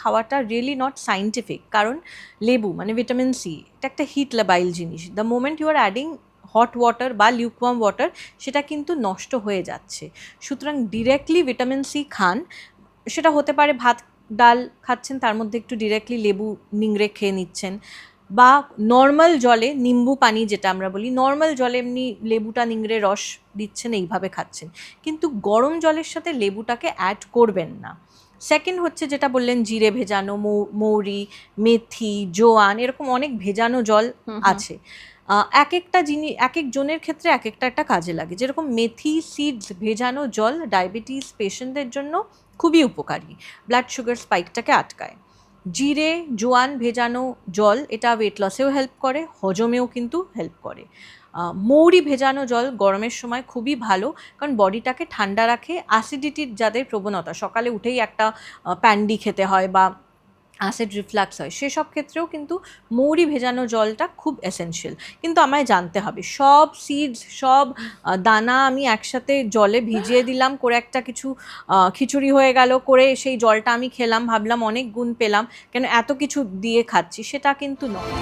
খাওয়াটা really not scientific, কারণ লেবু মানে ভিটামিন সি এটা একটা হিট লেবাইল জিনিস। The moment you are adding hot water বা লিউকওয়ার্ম ওয়াটার সেটা কিন্তু নষ্ট হয়ে যাচ্ছে। সুতরাং ডিরেক্টলি ভিটামিন সি খান, সেটা হতে পারে ভাত ডাল খাচ্ছেন তার মধ্যে একটু ডিরেক্টলি লেবু নিংড়ে খেয়ে নিচ্ছেন, বা নর্মাল জলে নিম্বু পানি যেটা আমরা বলি, নর্মাল জলে এমনি লেবুটা নিংড়ে রস দিচ্ছেন, এইভাবে খাচ্ছেন, কিন্তু গরম জলের সাথে লেবুটাকে অ্যাড করবেন না। সেকেন্ড হচ্ছে যেটা বললেন জিরে ভেজানো, মৌরি, মেথি, জোয়ান, এরকম অনেক ভেজানো জল আছে। এক একটা জিনিস এক এক জনের ক্ষেত্রে এক একটা কাজে লাগে। যেরকম মেথি সিডস ভেজানো জল ডায়াবেটিস পেশেন্টদের জন্য খুবই উপকারী, ব্লাড সুগার স্পাইকটাকে আটকায়। জিরে জোয়ান ভেজানো জল এটা ওয়েট লসেও হেল্প করে, হজমেও কিন্তু হেল্প করে। মৌরি ভেজানো জল গরমের সময় খুবই ভালো, কারণ বডিটাকে ঠান্ডা রাখে। অ্যাসিডিটির যাদের প্রবণতা, সকালে উঠেই একটা প্যান্ডি খেতে হয় বা অ্যাসিড রিফ্লাক্স হয়, সেসব ক্ষেত্রেও কিন্তু মৌরি ভেজানো জলটা খুব এসেনশিয়াল। কিন্তু আমায় জানতে হবে সব সিডস, সব দানা আমি একসাথে জলে ভিজিয়ে দিলাম, করে একটা কিছু খিচুড়ি হয়ে গেল, করে সেই জলটা আমি খেলাম, ভাবলাম অনেক গুণ পেলাম, কেন এত কিছু দিয়ে খাচ্ছি, সেটা কিন্তু নয়।